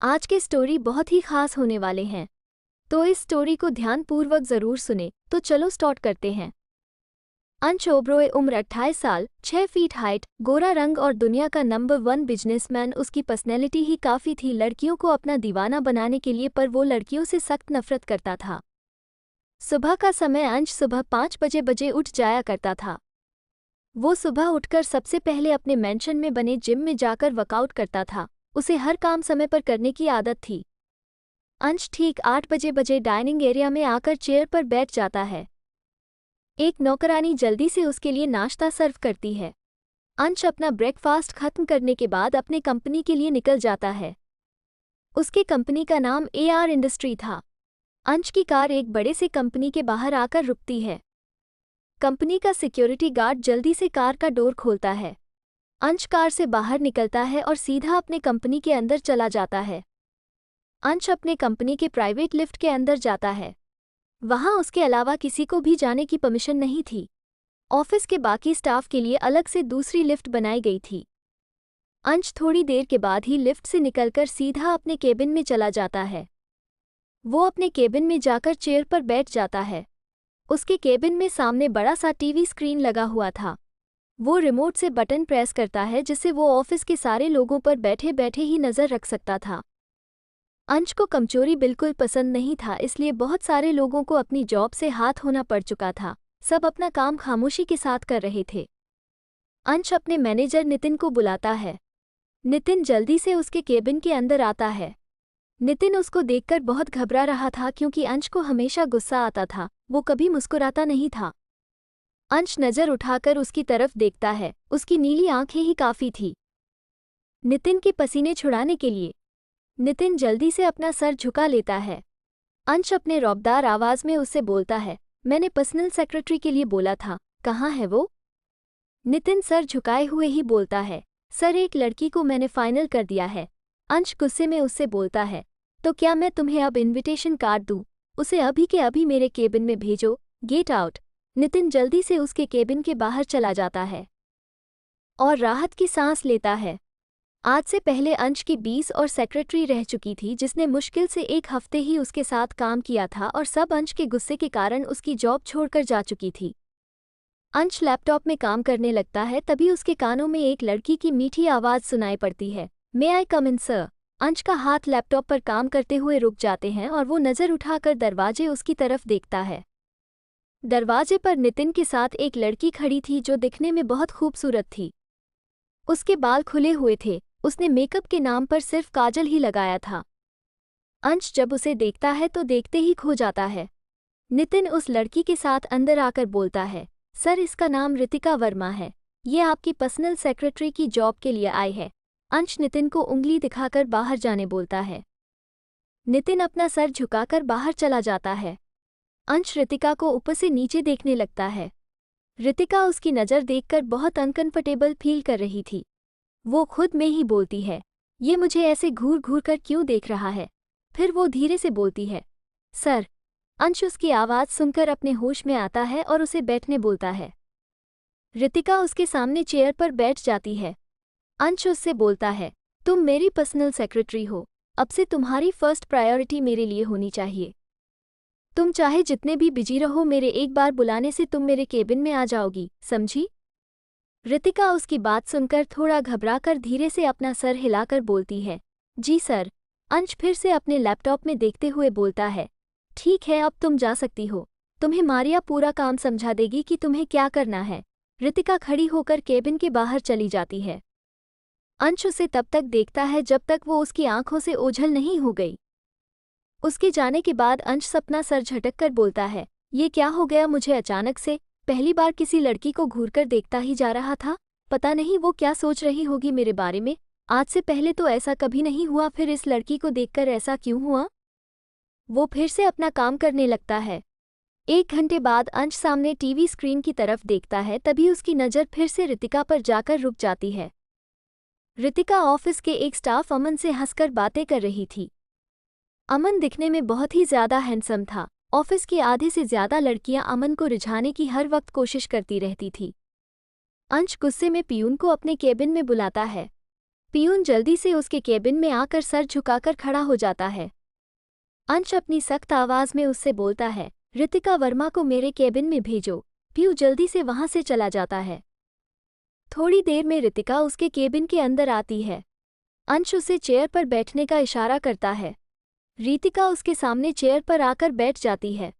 आज के स्टोरी बहुत ही खास होने वाले हैं, तो इस स्टोरी को ध्यानपूर्वक जरूर सुने। तो चलो स्टार्ट करते हैं। अंश ओबरॉय, उम्र 28 साल, 6 फीट हाइट, गोरा रंग और दुनिया का नंबर 1 बिजनेसमैन। उसकी पर्सनैलिटी ही काफ़ी थी लड़कियों को अपना दीवाना बनाने के लिए, पर वो लड़कियों से सख्त नफरत करता था। सुबह का समय अंश सुबह 5 बजे उठ जाया करता था। वो सुबह उठकर सबसे पहले अपने मेंशन में बने जिम में जाकर वर्कआउट करता था। उसे हर काम समय पर करने की आदत थी। अंश ठीक 8 बजे डाइनिंग एरिया में आकर चेयर पर बैठ जाता है। एक नौकरानी जल्दी से उसके लिए नाश्ता सर्व करती है। अंश अपना ब्रेकफास्ट खत्म करने के बाद अपने कंपनी के लिए निकल जाता है। उसके कंपनी का नाम AR इंडस्ट्री था। अंश की कार एक बड़े से कंपनी के बाहर आकर रुकती है। कंपनी का सिक्योरिटी गार्ड जल्दी से कार का डोर खोलता है। अंश कार से बाहर निकलता है और सीधा अपने कंपनी के अंदर चला जाता है। अंश अपने कंपनी के प्राइवेट लिफ्ट के अंदर जाता है। वहां उसके अलावा किसी को भी जाने की परमिशन नहीं थी। ऑफिस के बाकी स्टाफ के लिए अलग से दूसरी लिफ्ट बनाई गई थी। अंश थोड़ी देर के बाद ही लिफ्ट से निकलकर सीधा अपने केबिन में चला जाता है। वो अपने केबिन में जाकर चेयर पर बैठ जाता है। उसके केबिन में सामने बड़ा सा टीवी स्क्रीन लगा हुआ था। वो रिमोट से बटन प्रेस करता है जिससे वो ऑफिस के सारे लोगों पर बैठे बैठे ही नज़र रख सकता था। अंश को कमचोरी बिल्कुल पसंद नहीं था, इसलिए बहुत सारे लोगों को अपनी जॉब से हाथ होना पड़ चुका था। सब अपना काम खामोशी के साथ कर रहे थे। अंश अपने मैनेजर नितिन को बुलाता है। नितिन जल्दी से उसके केबिन के अंदर आता है। नितिन उसको देखकर बहुत घबरा रहा था क्योंकि अंश को हमेशा गुस्सा आता था। वो कभी मुस्कुराता नहीं था। अंश नज़र उठाकर उसकी तरफ देखता है। उसकी नीली आंखें ही काफ़ी थी नितिन के पसीने छुड़ाने के लिए। नितिन जल्दी से अपना सर झुका लेता है। अंश अपने रौबदार आवाज़ में उससे बोलता है, मैंने पर्सनल सेक्रेटरी के लिए बोला था, कहाँ है वो? नितिन सर झुकाए हुए ही बोलता है, सर एक लड़की को मैंने फाइनल कर दिया है। अंश गुस्से में उससे बोलता है, तो क्या मैं तुम्हें अब इनविटेशन कार्ड दूँ? उसे अभी के अभी मेरे केबिन में भेजो, गेट आउट। नितिन जल्दी से उसके केबिन के बाहर चला जाता है और राहत की सांस लेता है। आज से पहले अंश की 20 और सेक्रेटरी रह चुकी थी जिसने मुश्किल से 1 हफ्ते ही उसके साथ काम किया था और सब अंश के गुस्से के कारण उसकी जॉब छोड़कर जा चुकी थी। अंश लैपटॉप में काम करने लगता है, तभी उसके कानों में एक लड़की की मीठी आवाज़ सुनाई पड़ती है, मे आई कम इन सर? अंश का हाथ लैपटॉप पर काम करते हुए रुक जाते हैं और वो नज़र उठाकर दरवाजे उसकी तरफ देखता है। दरवाजे पर नितिन के साथ एक लड़की खड़ी थी जो दिखने में बहुत खूबसूरत थी। उसके बाल खुले हुए थे। उसने मेकअप के नाम पर सिर्फ काजल ही लगाया था। अंश जब उसे देखता है तो देखते ही खो जाता है। नितिन उस लड़की के साथ अंदर आकर बोलता है, सर इसका नाम रितिका वर्मा है, ये आपकी पर्सनल सेक्रेटरी की जॉब के लिए आई है। अंश नितिन को उंगली दिखाकर बाहर जाने बोलता है। नितिन अपना सर झुकाकर बाहर चला जाता है। अंश रितिका को ऊपर से नीचे देखने लगता है। रितिका उसकी नज़र देखकर बहुत अनकंफर्टेबल फील कर रही थी। वो खुद में ही बोलती है, ये मुझे ऐसे घूर घूर कर क्यों देख रहा है? फिर वो धीरे से बोलती है, सर। अंश उसकी आवाज़ सुनकर अपने होश में आता है और उसे बैठने बोलता है। रितिका उसके सामने चेयर पर बैठ जाती है। अंश उससे बोलता है, तुम मेरी पर्सनल सेक्रेटरी हो, अब से तुम्हारी फर्स्ट प्रायोरिटी मेरे लिए होनी चाहिए। तुम चाहे जितने भी बिजी रहो, मेरे एक बार बुलाने से तुम मेरे केबिन में आ जाओगी, समझी? रितिका उसकी बात सुनकर थोड़ा घबराकर धीरे से अपना सर हिलाकर बोलती है, जी सर। अंश फिर से अपने लैपटॉप में देखते हुए बोलता है, ठीक है अब तुम जा सकती हो। तुम्हें मारिया पूरा काम समझा देगी कि तुम्हें क्या करना है। रितिका खड़ी होकर केबिन के बाहर चली जाती है। अंश उसे तब तक देखता है जब तक वो उसकी आंखों से ओझल नहीं हो गई। उसके जाने के बाद अंश अपना सर झटक कर बोलता है, ये क्या हो गया मुझे अचानक से? पहली बार किसी लड़की को घूरकर देखता ही जा रहा था। पता नहीं वो क्या सोच रही होगी मेरे बारे में। आज से पहले तो ऐसा कभी नहीं हुआ, फिर इस लड़की को देखकर ऐसा क्यों हुआ? वो फिर से अपना काम करने लगता है। 1 घंटे बाद अंश सामने टीवी स्क्रीन की तरफ देखता है, तभी उसकी नज़र फिर से रितिका पर जाकर रुक जाती है। रितिका ऑफिस के एक स्टाफ अमन से हंसकर बातें कर रही थी। अमन दिखने में बहुत ही ज़्यादा हैंडसम था। ऑफिस की आधे से ज़्यादा लड़कियां अमन को रिझाने की हर वक्त कोशिश करती रहती थी। अंश गुस्से में पियून को अपने केबिन में बुलाता है। पियून जल्दी से उसके केबिन में आकर सर झुकाकर खड़ा हो जाता है। अंश अपनी सख्त आवाज में उससे बोलता है, रितिका वर्मा को मेरे केबिन में भेजो। पियू जल्दी से वहां से चला जाता है। थोड़ी देर में रितिका उसके केबिन के अंदर आती है। अंश उसे चेयर पर बैठने का इशारा करता है। रितिका उसके सामने चेयर पर आकर बैठ जाती है।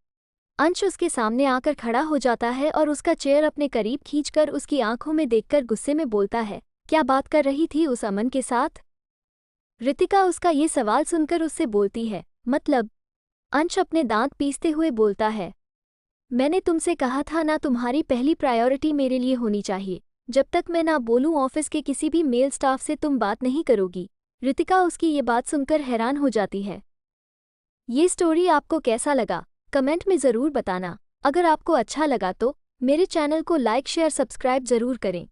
अंश उसके सामने आकर खड़ा हो जाता है और उसका चेयर अपने करीब खींचकर उसकी आंखों में देखकर गुस्से में बोलता है, क्या बात कर रही थी उस अमन के साथ? रितिका उसका ये सवाल सुनकर उससे बोलती है, मतलब? अंश अपने दांत पीसते हुए बोलता है, मैंने तुमसे कहा था ना, तुम्हारी पहली प्रायोरिटी मेरे लिए होनी चाहिए। जब तक मैं ना बोलूं ऑफिस के किसी भी मेल स्टाफ से तुम बात नहीं करोगी। रितिका उसकी ये बात सुनकर हैरान हो जाती है। ये स्टोरी आपको कैसा लगा कमेंट में ज़रूर बताना। अगर आपको अच्छा लगा तो मेरे चैनल को लाइक शेयर सब्सक्राइब ज़रूर करें।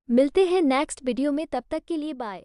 मिलते हैं नेक्स्ट वीडियो में, तब तक के लिए बाय।